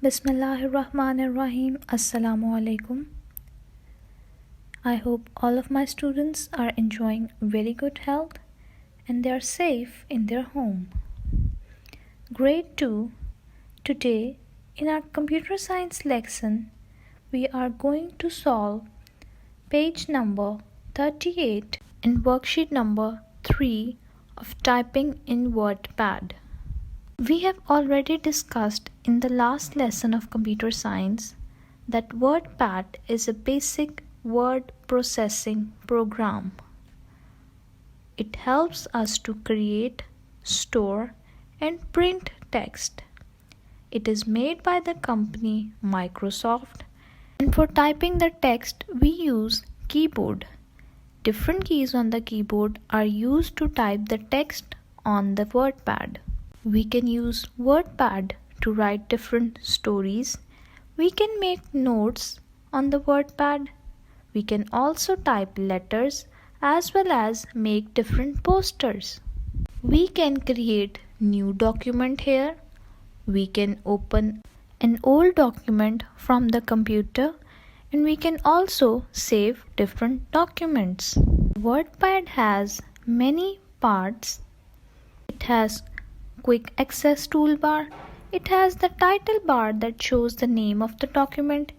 Bismillahirrahmanirrahim. Assalamu alaikum. I hope all of my students are enjoying very good health and they are safe in their home. Grade 2. Today in our computer science lesson we are going to solve page number 38 and worksheet number 3 of typing in WordPad. We have already discussed in the last lesson of computer science that WordPad is a basic word processing program. It helps us to create, store, and print text. It is made by the company Microsoft, and for typing the text we use keyboard. Different keys on the keyboard are used to type the text on the WordPad. We can use WordPad to write different stories. We can make notes on the WordPad. We can also type letters as well as make different posters. We can create new document here. We can open an old document from the computer and we can also save different documents. WordPad has many parts. It has quick access toolbar. It has the title bar that shows the name of the document.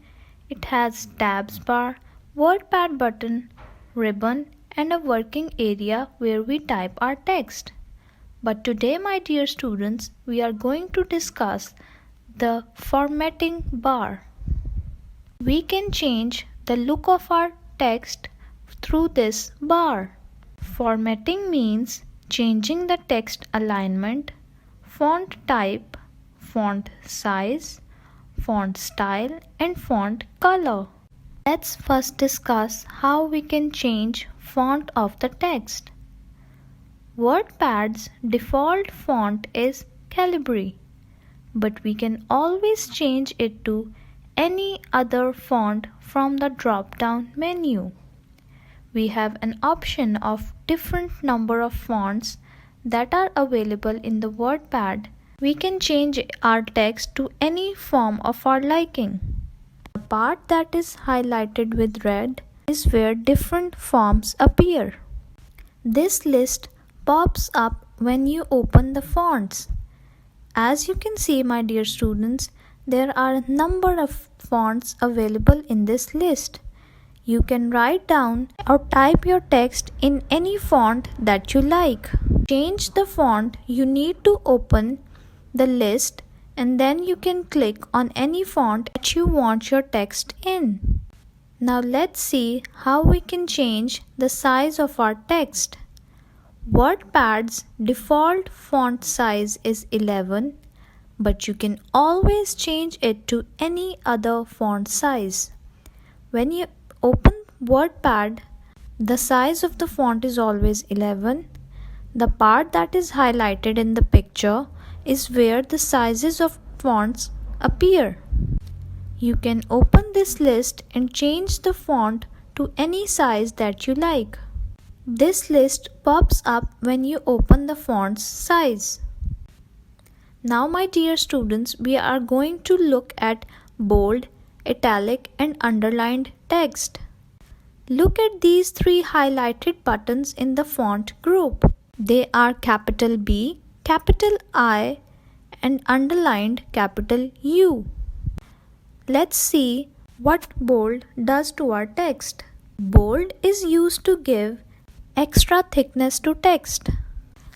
It has tabs bar, WordPad button, ribbon, and a working area where we type our text. But today, my dear students, we are going to discuss the formatting bar. We can change the look of our text through this bar. Formatting means changing the text alignment, font type, font size, font style, and font color. Let's first discuss how we can change font of the text. WordPad's default font is Calibri, but we can always change it to any other font from the drop-down menu. We have an option of different number of fonts that are available in the WordPad. We can change our text to any form of our liking. The part that is highlighted with red is where different forms appear. This list pops up when you open the fonts. As you can see, my dear students, there are a number of fonts available in this list. You can write down or type your text in any font that you like. To change the font, you need to open the list and then you can click on any font that you want your text in. Now let's see how we can change the size of our text. WordPad's default font size is 11, but you can always change it to any other font size. When you open WordPad, the size of the font is always 11. The part that is highlighted in the picture is where the sizes of fonts appear. You can open this list and change the font to any size that you like. This list pops up when you open the font's size. Now, my dear students, we are going to look at bold, italic, and underlined text. Look at these three highlighted buttons in the font group. They are capital B, capital I, and underlined capital U. Let's see what bold does to our text. Bold is used to give extra thickness to text.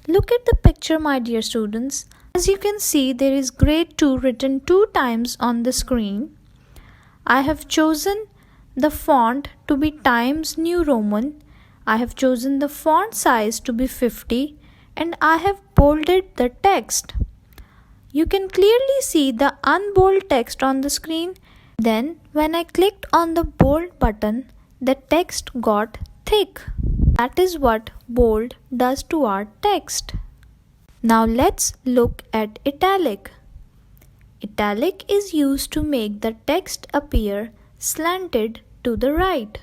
Look at the picture, my dear students. As you can see, there is grade 2 written 2 times on the screen. I have chosen the font to be Times New Roman. I have chosen the font size to be 50 and I have bolded the text. You can clearly see the unbold text on the screen. Then when I clicked on the bold button, the text got thick. That is what bold does to our text. Now let's look at italic. Italic is used to make the text appear slanted to the right.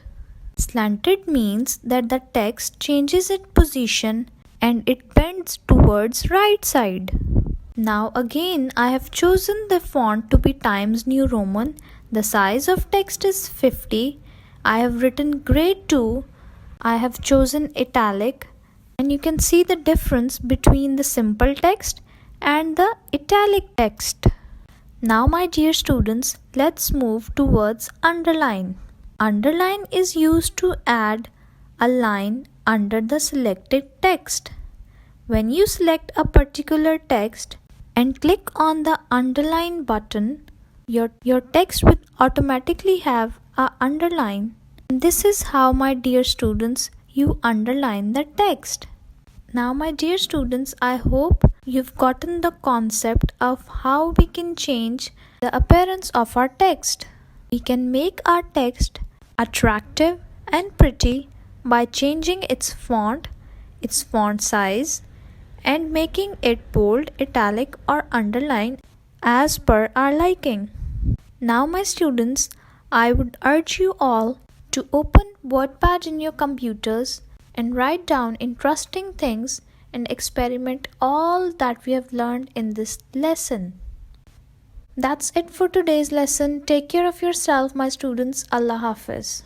Slanted means that the text changes its position and it bends towards right side. Now again I have chosen the font to be Times New Roman. The size of text is 50. I have written grade 2. I have chosen italic, and you can see the difference between the simple text and the italic text. Now my dear students, let's move towards underline. Underline is used to add a line under the selected text. When you select a particular text and click on the underline button, your text will automatically have a underline. This is how, my dear students, you underline the text. Now my dear students, I hope you've gotten the concept of how we can change the appearance of our text. We can make our text attractive and pretty by changing its font size, and making it bold, italic or underline as per our liking. Now my students, I would urge you all to open WordPad in your computers and write down interesting things and experiment all that we have learned in this lesson. That's it for today's lesson. Take care of yourself, my students. Allah Hafiz.